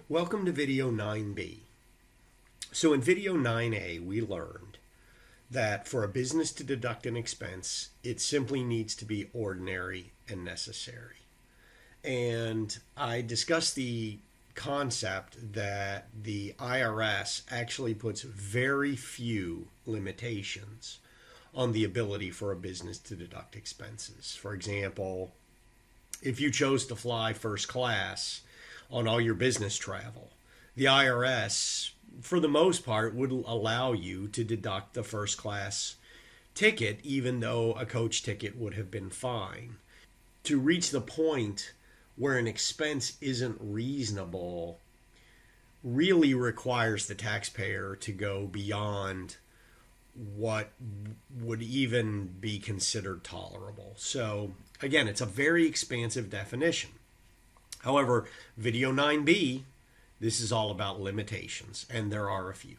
Welcome to video 9B. So in video 9A, we learned that for a business to deduct an expense, it simply needs to be ordinary and necessary. And I discussed the concept that the IRS actually puts very few limitations on the ability for a business to deduct expenses. For example, if you chose to fly first class on all your business travel, the IRS, for the most part, would allow you to deduct the first class ticket, even though a coach ticket would have been fine. To reach the point where an expense isn't reasonable really requires the taxpayer to go beyond what would even be considered tolerable. So again, it's a very expansive definition. However, video 9B, this is all about limitations, and there are a few.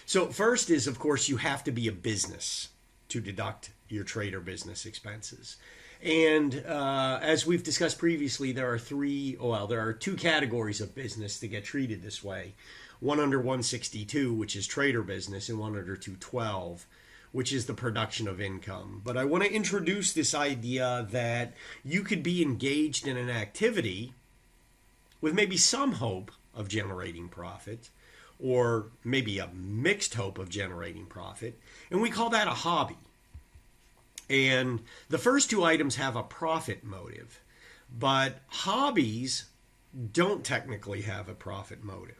So first is, of course, you have to be a business to deduct your trade or business expenses. And as we've discussed previously, there are two categories of business that get treated this way. One under 162, which is trade or business, and one under 212, which is the production of income. But I want to introduce this idea that you could be engaged in an activity with maybe some hope of generating profit, or maybe a mixed hope of generating profit, and we call that a hobby. And the first two items have a profit motive, but hobbies don't technically have a profit motive.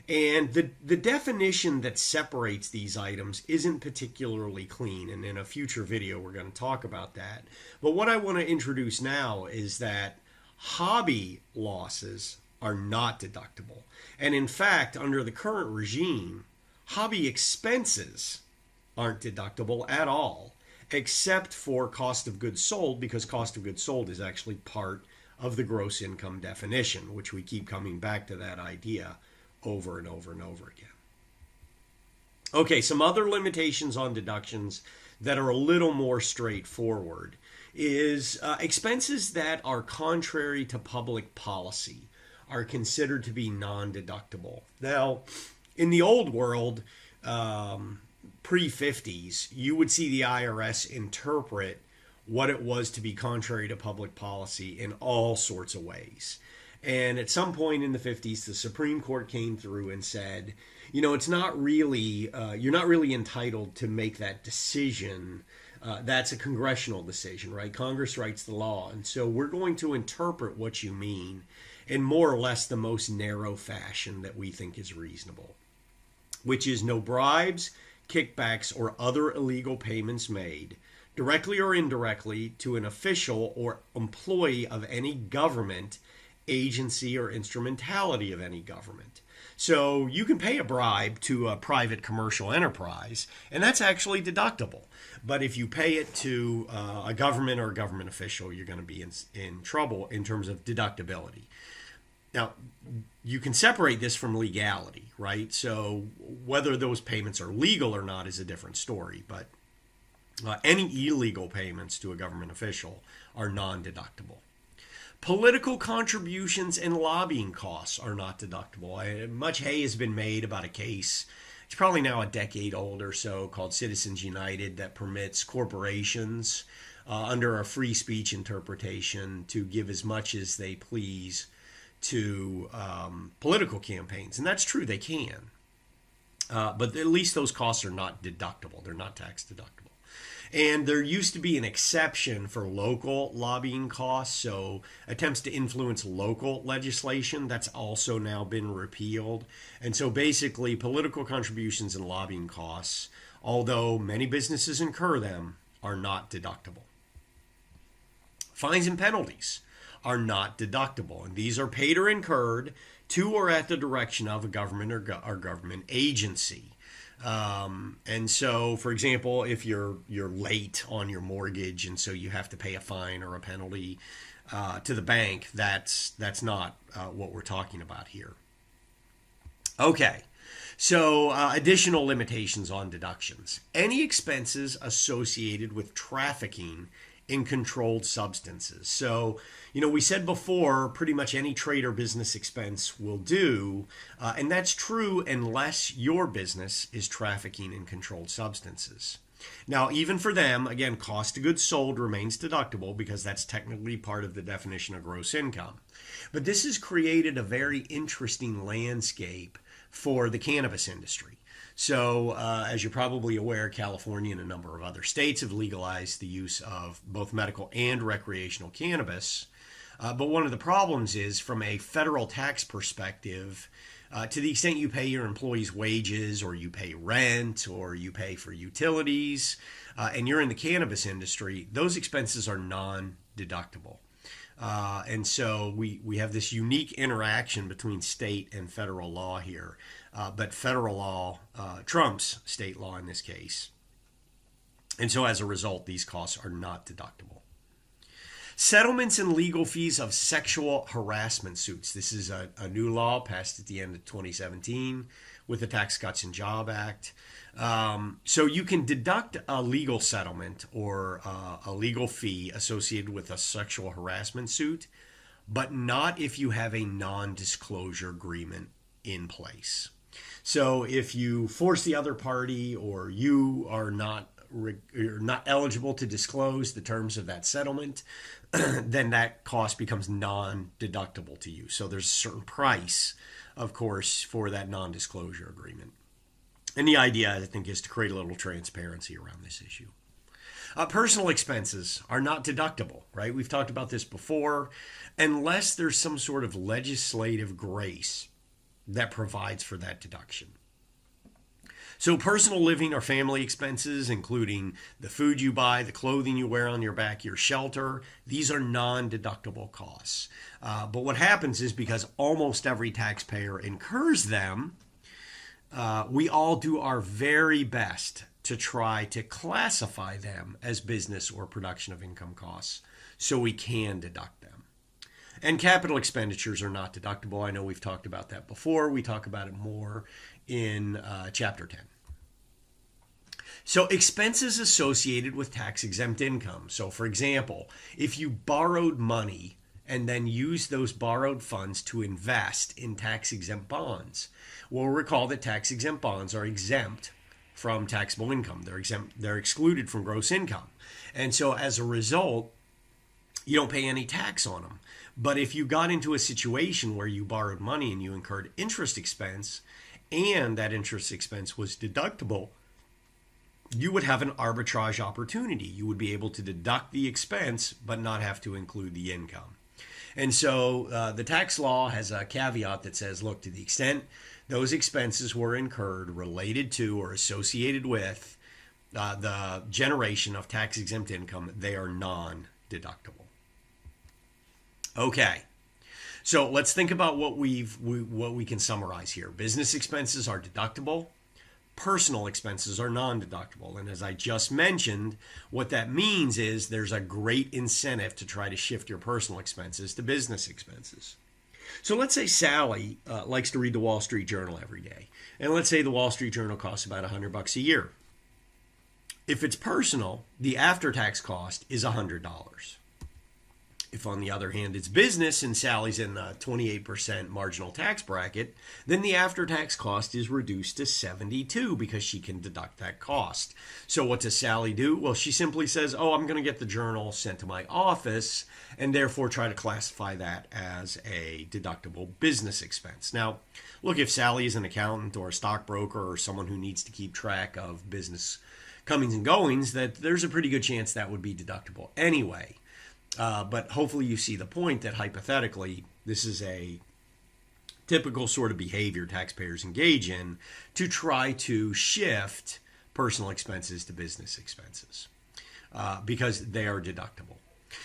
And the definition that separates these items isn't particularly clean, and in a future video we're going to talk about that. But what I want to introduce now is that hobby losses are not deductible. And in fact, under the current regime, hobby expenses aren't deductible at all, except for cost of goods sold, because cost of goods sold is actually part of the gross income definition, which we keep coming back to that idea over and over and over again. Okay, some other limitations on deductions that are a little more straightforward is expenses that are contrary to public policy are considered to be non-deductible. Now, in the old world, pre-50s, you would see the IRS interpret what it was to be contrary to public policy in all sorts of ways. And at some point in the 50s, the Supreme Court came through and said, it's not really, you're not really entitled to make that decision. That's a congressional decision, right? Congress writes the law. And so we're going to interpret what you mean in more or less the most narrow fashion that we think is reasonable, which is no bribes, kickbacks, or other illegal payments made, directly or indirectly, to an official or employee of any government, agency, or instrumentality of any government. So you can pay a bribe to a private commercial enterprise, and that's actually deductible. But if you pay it to a government or a government official, you're going to be in trouble in terms of deductibility. Now, you can separate this from legality, right? So whether those payments are legal or not is a different story, but any illegal payments to a government official are non-deductible. Political contributions and lobbying costs are not deductible. Much hay has been made about a case, it's probably now a decade old or so, called Citizens United, that permits corporations under a free speech interpretation to give as much as they please to political campaigns. And that's true, they can. But at least those costs are not deductible. They're not tax deductible. And there used to be an exception for local lobbying costs, so attempts to influence local legislation, that's also now been repealed. And so basically, political contributions and lobbying costs, although many businesses incur them, are not deductible. Fines and penalties are not deductible, and these are paid or incurred to or at the direction of a government or government agency. And so, for example, if you're late on your mortgage and so you have to pay a fine or a penalty to the bank, that's not what we're talking about here. Okay, so additional limitations on deductions. Any expenses associated with trafficking in controlled substances. So, we said before, pretty much any trade or business expense will do, and that's true unless your business is trafficking in controlled substances. Now, even for them, again, cost of goods sold remains deductible because that's technically part of the definition of gross income. But this has created a very interesting landscape for the cannabis industry. So, as you're probably aware, California and a number of other states have legalized the use of both medical and recreational cannabis. But one of the problems is, from a federal tax perspective, to the extent you pay your employees wages, or you pay rent, or you pay for utilities, and you're in the cannabis industry, those expenses are non-deductible. And so we have this unique interaction between state and federal law here. But federal law trumps state law in this case. And so as a result, these costs are not deductible. Settlements and legal fees of sexual harassment suits. This is a new law passed at the end of 2017 with the Tax Cuts and Jobs Act. So you can deduct a legal settlement or a legal fee associated with a sexual harassment suit, but not if you have a non-disclosure agreement in place. So if you force the other party, or you are not eligible to disclose the terms of that settlement, then that cost becomes non-deductible to you. So there's a certain price, of course, for that non-disclosure agreement. And the idea, I think, is to create a little transparency around this issue. Personal expenses are not deductible, right? We've talked about this before, unless there's some sort of legislative grace that provides for that deduction. So personal living or family expenses, including the food you buy, the clothing you wear on your back, your shelter, these are non-deductible costs. But what happens is, because almost every taxpayer incurs them, we all do our very best to try to classify them as business or production of income costs so we can deduct them. And capital expenditures are not deductible. I know we've talked about that before. We talk about it more in Chapter 10. So expenses associated with tax-exempt income. So for example, if you borrowed money and then used those borrowed funds to invest in tax-exempt bonds, well, recall that tax-exempt bonds are exempt from taxable income. They're excluded from gross income. And so as a result, you don't pay any tax on them. But if you got into a situation where you borrowed money and you incurred interest expense, and that interest expense was deductible, you would have an arbitrage opportunity. You would be able to deduct the expense but not have to include the income. And so the tax law has a caveat that says, look, to the extent those expenses were incurred related to or associated with the generation of tax-exempt income, they are non-deductible. Okay. So let's think about what we can summarize here. Business expenses are deductible. Personal expenses are non-deductible. And as I just mentioned, what that means is there's a great incentive to try to shift your personal expenses to business expenses. So let's say Sally likes to read the Wall Street Journal every day. And let's say the Wall Street Journal costs about $100 a year. If it's personal, the after-tax cost is $100. If, on the other hand, it's business and Sally's in the 28% marginal tax bracket, then the after-tax cost is reduced to $72 because she can deduct that cost. So what does Sally do? Well, she simply says, oh, I'm going to get the journal sent to my office and therefore try to classify that as a deductible business expense. Now, look, if Sally is an accountant or a stockbroker or someone who needs to keep track of business comings and goings, that there's a pretty good chance that would be deductible anyway. But hopefully you see the point that hypothetically, this is a typical sort of behavior taxpayers engage in to try to shift personal expenses to business expenses because they are deductible.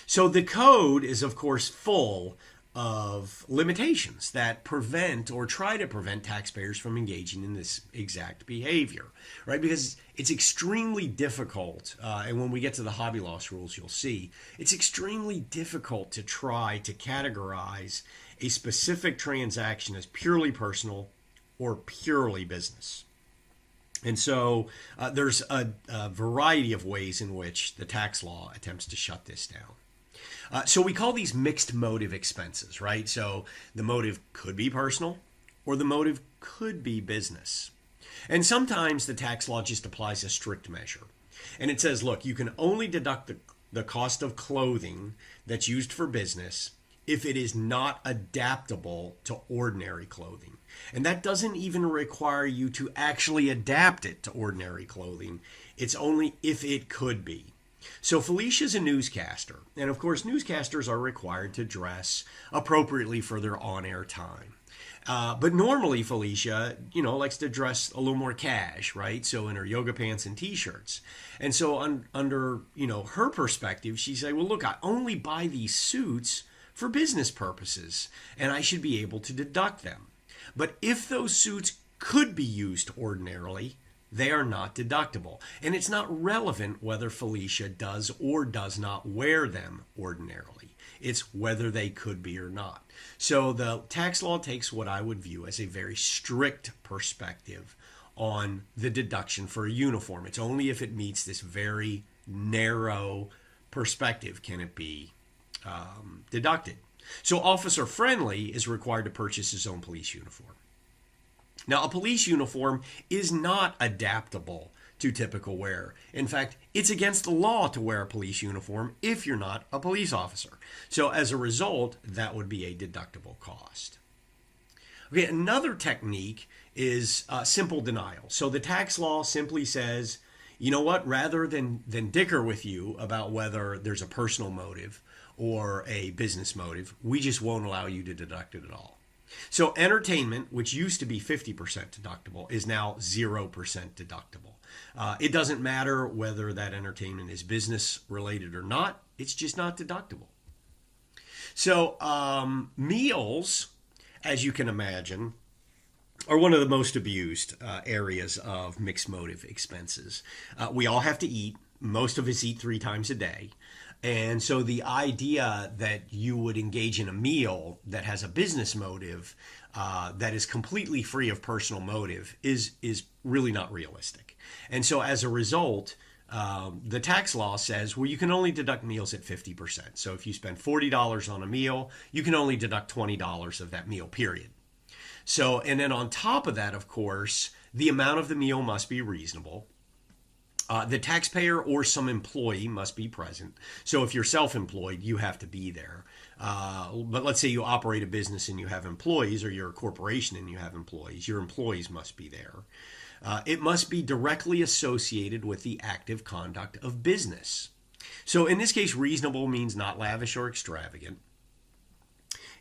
So the code is, of course, full of limitations that prevent or try to prevent taxpayers from engaging in this exact behavior, right? Because it's extremely difficult, and when we get to the hobby loss rules, you'll see, it's extremely difficult to try to categorize a specific transaction as purely personal or purely business. And so there's a variety of ways in which the tax law attempts to shut this down. So we call these mixed motive expenses, right? So the motive could be personal or the motive could be business. And sometimes the tax law just applies a strict measure. And it says, look, you can only deduct the cost of clothing that's used for business if it is not adaptable to ordinary clothing. And that doesn't even require you to actually adapt it to ordinary clothing. It's only if it could be. So Felicia's a newscaster, and of course newscasters are required to dress appropriately for their on-air time. But normally Felicia, likes to dress a little more cash, right? So in her yoga pants and t-shirts. And so under, her perspective, she's like, well, look, I only buy these suits for business purposes, and I should be able to deduct them. But if those suits could be used ordinarily, they are not deductible. And it's not relevant whether Felicia does or does not wear them ordinarily. It's whether they could be or not. So the tax law takes what I would view as a very strict perspective on the deduction for a uniform. It's only if it meets this very narrow perspective can it be deducted. So Officer Friendly is required to purchase his own police uniform. Now, a police uniform is not adaptable to typical wear. In fact, it's against the law to wear a police uniform if you're not a police officer. So as a result, that would be a deductible cost. Okay, another technique is simple denial. So the tax law simply says, you know what, rather than dicker with you about whether there's a personal motive or a business motive, we just won't allow you to deduct it at all. So entertainment, which used to be 50% deductible, is now 0% deductible. It doesn't matter whether that entertainment is business related or not. It's just not deductible. So meals, as you can imagine, are one of the most abused areas of mixed motive expenses. We all have to eat. Most of us eat 3 times a day. And so the idea that you would engage in a meal that has a business motive that is completely free of personal motive is really not realistic. And so as a result, the tax law says, well, you can only deduct meals at 50%. So if you spend $40 on a meal, you can only deduct $20 of that meal, period. So, and then on top of that, of course, the amount of the meal must be reasonable. The taxpayer or some employee must be present. So if you're self-employed, you have to be there. But let's say you operate a business and you have employees, or you're a corporation and you have employees. Your employees must be there. It must be directly associated with the active conduct of business. So in this case, reasonable means not lavish or extravagant.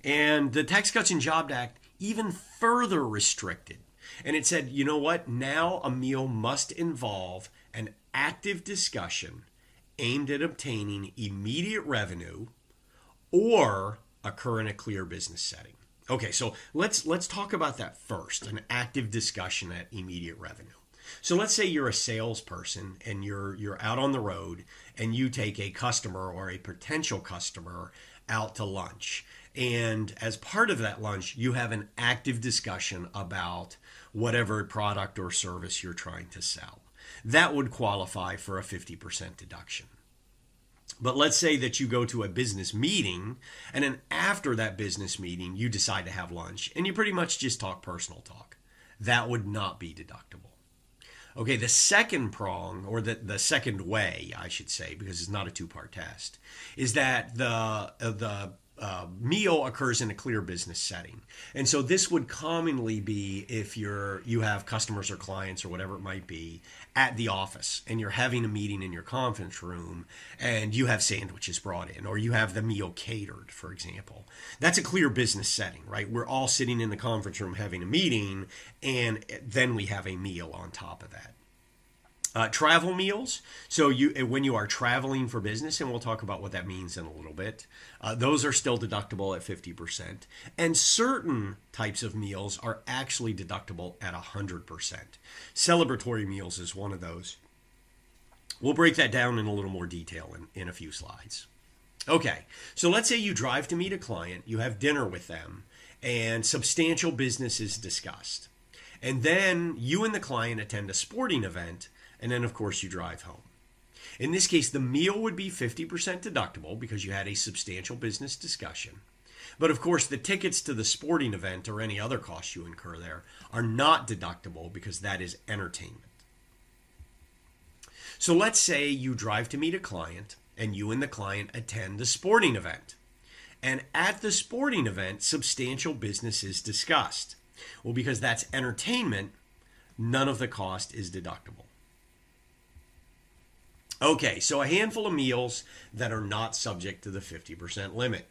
And the Tax Cuts and Jobs Act even further restricted. And it said, you know what? Now a meal must involve an active discussion aimed at obtaining immediate revenue or occur in a clear business setting. Okay, so let's talk about that first, an active discussion at immediate revenue. So let's say you're a salesperson and you're out on the road and you take a customer or a potential customer out to lunch. And as part of that lunch, you have an active discussion about whatever product or service you're trying to sell. That would qualify for a 50% deduction. But let's say that you go to a business meeting, and then after that business meeting, you decide to have lunch, and you pretty much just talk personal talk. That would not be deductible. Okay, the second prong, or the second way, I should say, because it's not a 2-part test, is that the meal occurs in a clear business setting. And so this would commonly be if you have customers or clients or whatever it might be at the office and you're having a meeting in your conference room and you have sandwiches brought in, or you have the meal catered, for example. That's a clear business setting, right? We're all sitting in the conference room having a meeting, and then we have a meal on top of that. Travel meals, so when you are traveling for business, and we'll talk about what that means in a little bit, those are still deductible at 50%. And certain types of meals are actually deductible at 100%. Celebratory meals is one of those. We'll break that down in a little more detail in a few slides. Okay, so let's say you drive to meet a client, you have dinner with them, and substantial business is discussed. And then you and the client attend a sporting event, and then, of course, you drive home. In this case, the meal would be 50% deductible because you had a substantial business discussion. But of course, the tickets to the sporting event or any other costs you incur there are not deductible because that is entertainment. So let's say you drive to meet a client and you and the client attend the sporting event. And at the sporting event, substantial business is discussed. Well, because that's entertainment, none of the cost is deductible. Okay, so a handful of meals that are not subject to the 50% limit.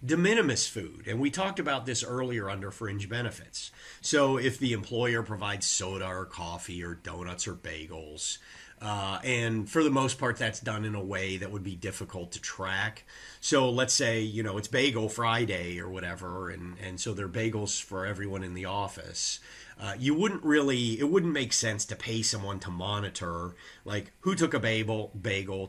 De minimis food, and we talked about this earlier under Fringe Benefits. So if the employer provides soda or coffee or donuts or bagels, and for the most part that's done in a way that would be difficult to track. So let's say, it's Bagel Friday or whatever, and so there are bagels for everyone in the office. It wouldn't make sense to pay someone to monitor, like, who took a bagel?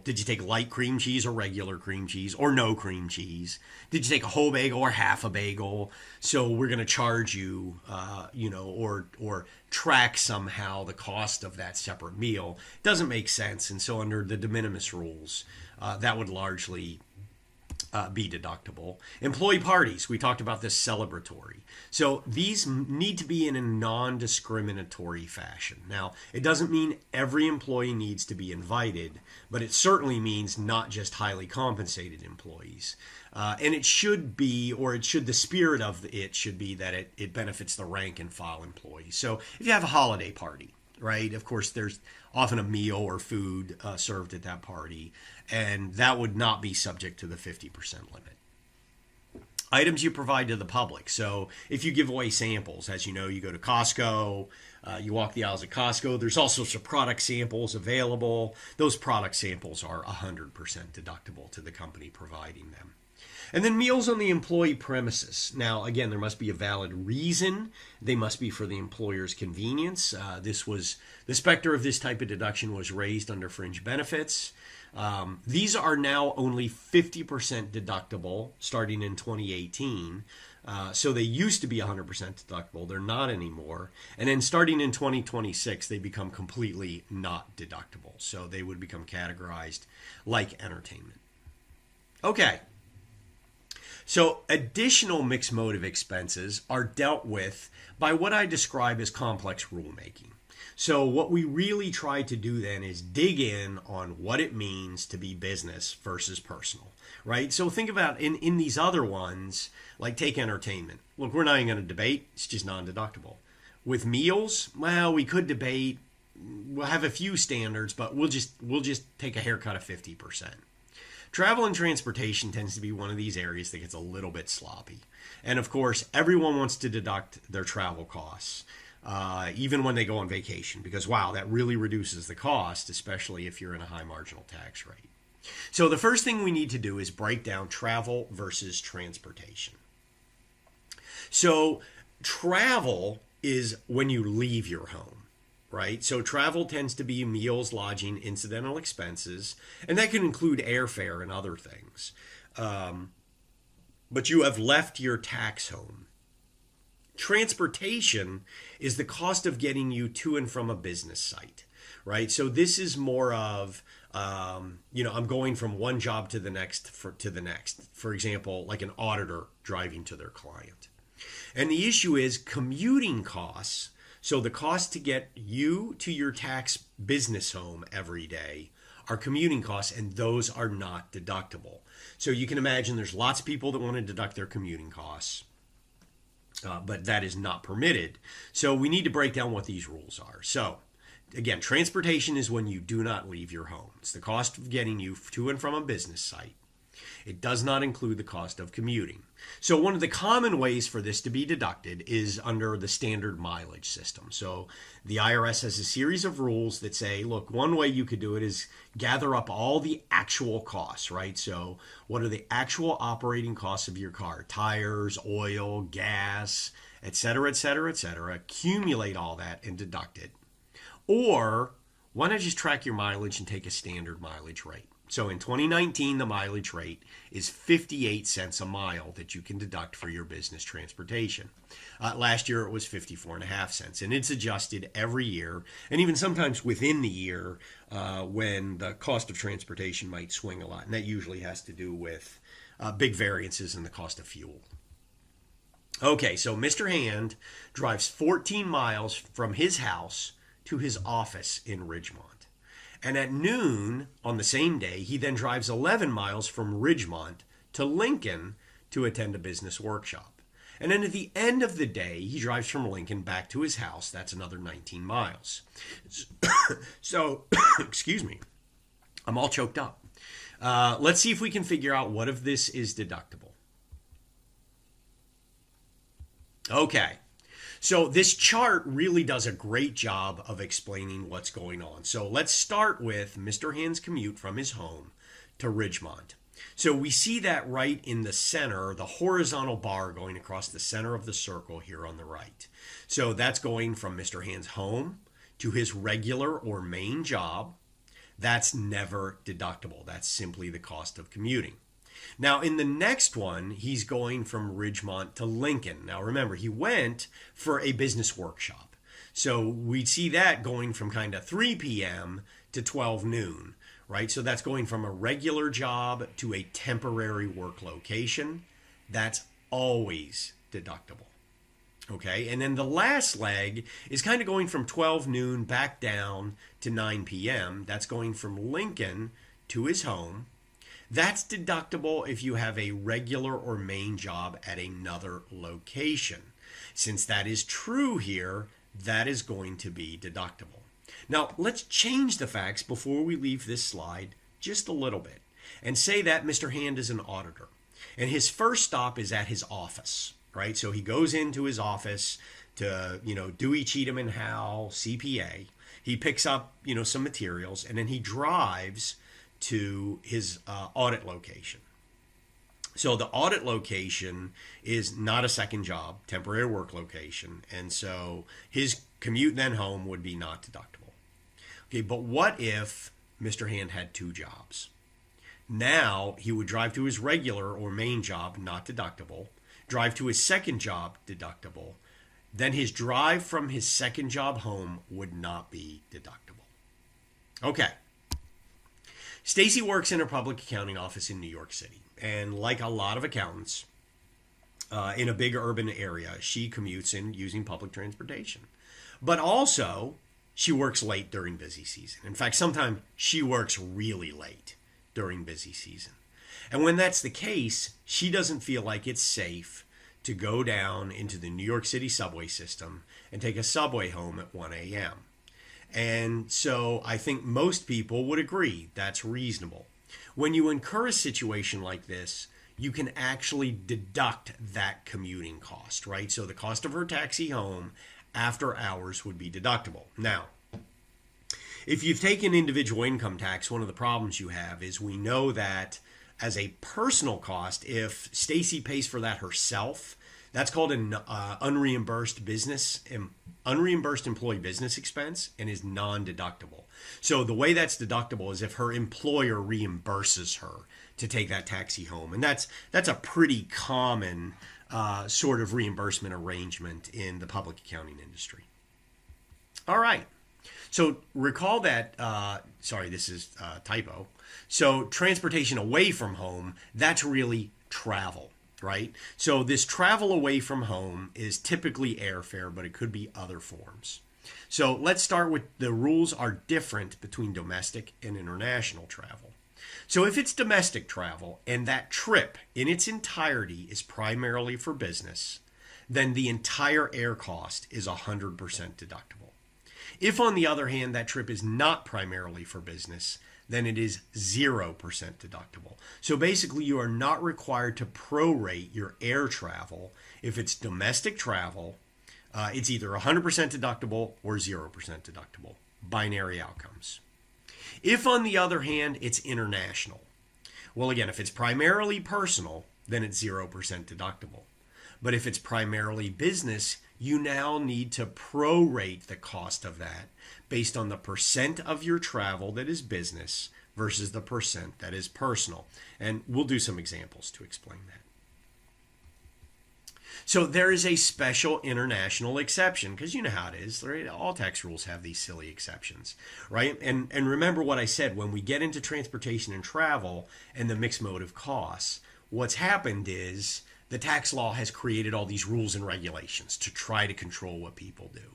Did you take light cream cheese or regular cream cheese or no cream cheese? Did you take a whole bagel or half a bagel? So we're going to charge you, or track somehow the cost of that separate meal. Doesn't make sense. And so under the de minimis rules, that would largely be deductible. Employee parties, we talked about this, celebratory. So these need to be in a non-discriminatory fashion. Now, it doesn't mean every employee needs to be invited, but it certainly means not just highly compensated employees. And it should be, the spirit of it should be that it benefits the rank and file employees. So if you have a holiday party, right, of course there's often a meal or food served at that party, and that would not be subject to the 50% limit. Items you provide to the public. So if you give away samples, as you know, you go to Costco, you walk the aisles at Costco, there's all sorts of product samples available. Those product samples are 100% deductible to the company providing them. And then meals on the employee premises. Now, again, there must be a valid reason. They must be for the employer's convenience. The specter of this type of deduction was raised under Fringe Benefits. These are now only 50% deductible starting in 2018. So they used to be 100% deductible. They're not anymore. And then starting in 2026, they become completely not deductible. So they would become categorized like entertainment. Okay. So additional mixed motive expenses are dealt with by what I describe as complex rulemaking. So what we really try to do then is dig in on what it means to be business versus personal, right? So think about in these other ones, like take entertainment. Look, we're not even going to debate. It's just non-deductible. With meals, well, we could debate. We'll have a few standards, but we'll just take a haircut of 50%. Travel and transportation tends to be one of these areas that gets a little bit sloppy. And of course, everyone wants to deduct their travel costs, even when they go on vacation, because wow, that really reduces the cost, especially if you're in a high marginal tax rate. So the first thing we need to do is break down travel versus transportation. So travel is when you leave your home. Right? So travel tends to be meals, lodging, incidental expenses, and that can include airfare and other things. But you have left your tax home. Transportation is the cost of getting you to and from a business site, right? So this is more of, I'm going from one job to the next. For example, like an auditor driving to their client. And the issue is commuting costs. So the cost to get you to your tax business home every day are commuting costs, and those are not deductible. So you can imagine there's lots of people that want to deduct their commuting costs, but that is not permitted. So we need to break down what these rules are. So again, transportation is when you do not leave your home. It's the cost of getting you to and from a business site. It does not include the cost of commuting. So one of the common ways for this to be deducted is under the standard mileage system. So the IRS has a series of rules that say, look, one way you could do it is gather up all the actual costs, right? So what are the actual operating costs of your car? Tires, oil, gas, et cetera, et cetera, et cetera. Accumulate all that and deduct it. Or why not just track your mileage and take a standard mileage rate? So in 2019, the mileage rate is 58 cents a mile that you can deduct for your business transportation. Last year, it was 54.5 cents, and it's adjusted every year, and even sometimes within the year when the cost of transportation might swing a lot, and that usually has to do with big variances in the cost of fuel. Okay, so Mr. Hand drives 14 miles from his house to his office in Ridgemont. And at noon on the same day, he then drives 11 miles from Ridgemont to Lincoln to attend a business workshop. And then at the end of the day, he drives from Lincoln back to his house. That's another 19 miles. So, excuse me, I'm all choked up. Let's see if we can figure out what of this is deductible. Okay. So this chart really does a great job of explaining what's going on. So let's start with Mr. Hand's commute from his home to Ridgemont. So we see that right in the center, the horizontal bar going across the center of the circle here on the right. So that's going from Mr. Hand's home to his regular or main job. That's never deductible. That's simply the cost of commuting. Now, in the next one, he's going from Ridgemont to Lincoln. Now, remember, he went for a business workshop. So we see that going from kind of 3 p.m. to 12 noon, right? So that's going from a regular job to a temporary work location. That's always deductible. Okay, and then the last leg is kind of going from 12 noon back down to 9 p.m. That's going from Lincoln to his home. That's deductible if you have a regular or main job at another location. Since that is true here, that is going to be deductible. Now, let's change the facts before we leave this slide just a little bit and say that Mr. Hand is an auditor and his first stop is at his office, right? So he goes into his office to, Dewey, Cheatham and Howe, CPA. He picks up, some materials and then he drives to his audit location. So the audit location is not a second job, temporary work location, and so his commute then home would be not deductible. Okay, but what if Mr. Hand had 2 jobs? Now he would drive to his regular or main job, not deductible, drive to his second job, deductible, then his drive from his second job home would not be deductible. Okay. Stacy works in a public accounting office in New York City, and like a lot of accountants in a big urban area, she commutes in using public transportation. But also, she works late during busy season. In fact, sometimes she works really late during busy season. And when that's the case, she doesn't feel like it's safe to go down into the New York City subway system and take a subway home at 1 a.m. And so I think most people would agree that's reasonable. When you incur a situation like this, you can actually deduct that commuting cost, right? So the cost of her taxi home after hours would be deductible. Now, if you've taken individual income tax, one of the problems you have is we know that as a personal cost, if Stacy pays for that herself, that's called an unreimbursed employee business expense and is non-deductible. So the way that's deductible is if her employer reimburses her to take that taxi home. And that's a pretty common sort of reimbursement arrangement in the public accounting industry. All right. So recall that, this is typo. So transportation away from home, that's really travel. Right? So this travel away from home is typically airfare, but it could be other forms. So let's start with the rules are different between domestic and international travel. So if it's domestic travel and that trip in its entirety is primarily for business, then the entire air cost is 100% deductible. If, on the other hand, that trip is not primarily for business, then it is 0% deductible. So basically, you are not required to prorate your air travel. If it's domestic travel, it's either 100% deductible or 0% deductible. Binary outcomes. If, on the other hand, it's international, well, again, if it's primarily personal, then it's 0% deductible. But if it's primarily business, you now need to prorate the cost of that based on the percent of your travel that is business versus the percent that is personal. And we'll do some examples to explain that. So there is a special international exception, because you know how it is, right? All tax rules have these silly exceptions, right? And remember what I said, when we get into transportation and travel and the mixed motive costs, what's happened is the tax law has created all these rules and regulations to try to control what people do.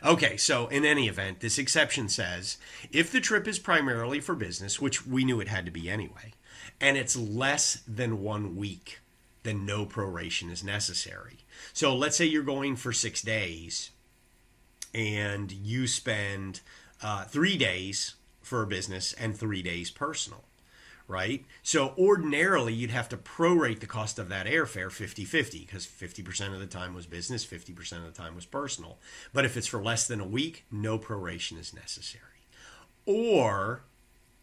Okay, so in any event, this exception says if the trip is primarily for business, which we knew it had to be anyway, and it's less than 1 week, then no proration is necessary. So let's say you're going for 6 days and you spend 3 days for business and 3 days personal, right? So ordinarily you'd have to prorate the cost of that airfare 50-50, because 50% of the time was business, 50% of the time was personal. But if it's for less than a week, no proration is necessary. Or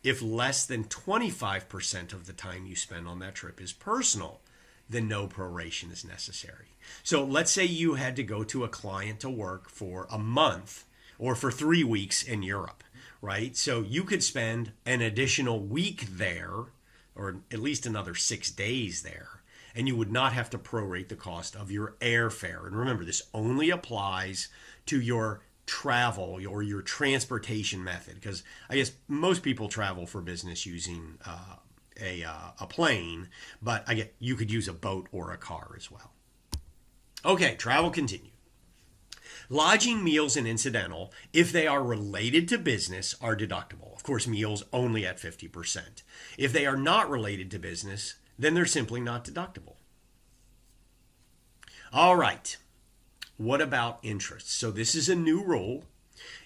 if less than 25% of the time you spend on that trip is personal, then no proration is necessary. So let's say you had to go to a client to work for a month or for 3 weeks in Europe, right? So you could spend an additional week there, or at least another 6 days there, and you would not have to prorate the cost of your airfare. And remember, this only applies to your travel or your transportation method, because I guess most people travel for business using a plane, but you could use a boat or a car as well. Okay, travel continued. Lodging, meals, and incidental, if they are related to business, are deductible. Of course, meals only at 50%. If they are not related to business, then they're simply not deductible. All right. What about interest? So this is a new rule.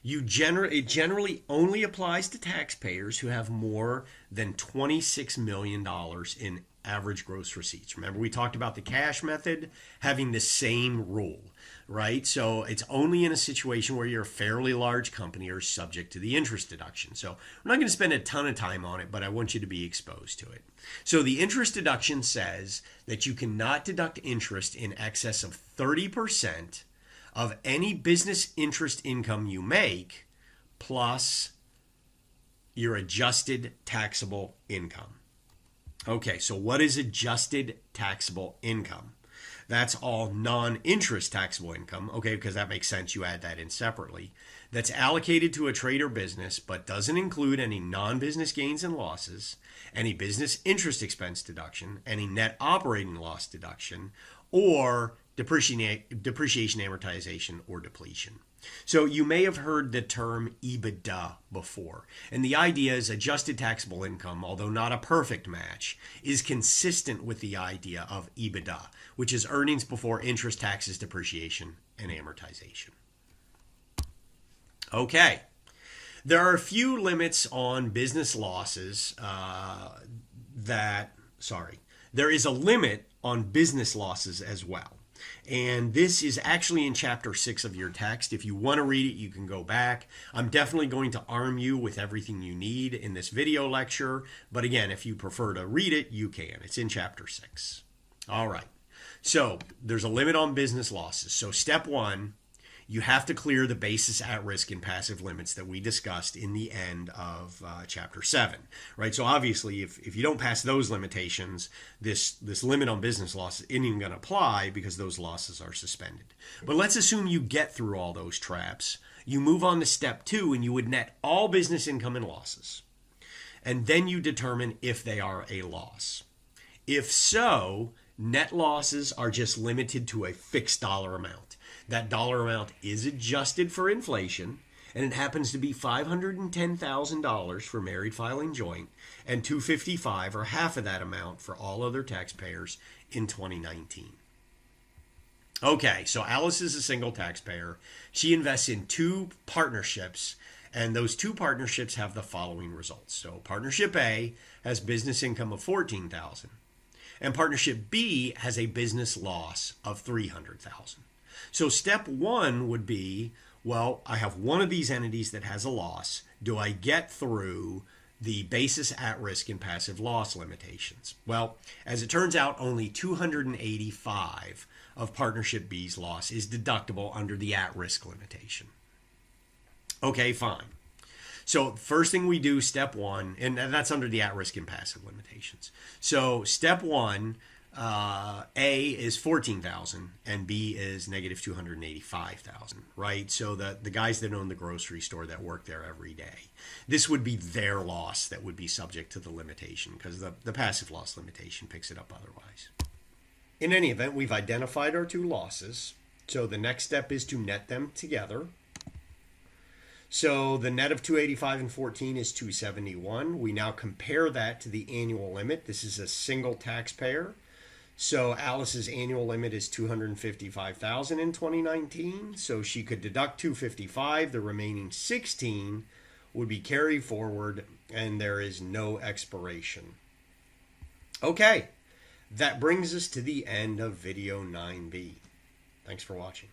It generally only applies to taxpayers who have more than $26 million in average gross receipts. Remember, we talked about the cash method having the same rule, right? So it's only in a situation where you're a fairly large company or subject to the interest deduction. So we're not going to spend a ton of time on it, but I want you to be exposed to it. So the interest deduction says that you cannot deduct interest in excess of 30% of any business interest income you make plus your adjusted taxable income. Okay, so what is adjusted taxable income? That's all non-interest taxable income, okay, because that makes sense. You add that in separately. That's allocated to a trade or business, but doesn't include any non-business gains and losses, any business interest expense deduction, any net operating loss deduction, or depreciation, amortization, or depletion. So you may have heard the term EBITDA before. And the idea is adjusted taxable income, although not a perfect match, is consistent with the idea of EBITDA, which is earnings before interest, taxes, depreciation, and amortization. Okay. There are a few limits on business losses there is a limit on business losses as well. And this is actually in chapter 6 of your text. If you want to read it, you can go back. I'm definitely going to arm you with everything you need in this video lecture. But again, if you prefer to read it, you can. It's in chapter 6. All right. So there's a limit on business losses. So step 1, you have to clear the basis at risk and passive limits that we discussed in the end of chapter 7, right? So obviously, if you don't pass those limitations, this limit on business losses isn't even going to apply because those losses are suspended. But let's assume you get through all those traps. You move on to step 2, and you would net all business income and losses. And then you determine if they are a loss. If so, net losses are just limited to a fixed dollar amount. That dollar amount is adjusted for inflation, and it happens to be $510,000 for married filing joint and $255,000 or half of that amount for all other taxpayers in 2019. Okay, so Alice is a single taxpayer. She invests in 2 partnerships, and those 2 partnerships have the following results. So Partnership A has business income of $14,000, and Partnership B has a business loss of $300,000. So step 1 would be, well, I have one of these entities that has a loss. Do I get through the basis at risk and passive loss limitations? Well, as it turns out, only $285 of Partnership B's loss is deductible under the at risk limitation. Okay, fine. So first thing we do, step one, and that's under the at-risk and passive limitations. So step one, A is 14,000 and B is negative 285,000, right? So the guys that own the grocery store that work there every day, this would be their loss that would be subject to the limitation, because the passive loss limitation picks it up otherwise. In any event, we've identified our two losses. So the next step is to net them together. So the net of 285 and 14 is 271. We now compare that to the annual limit. This is a single taxpayer. So Alice's annual limit is 255,000 in 2019. So she could deduct 255. The remaining 16 would be carried forward, and there is no expiration. Okay, that brings us to the end of video 9B. Thanks for watching.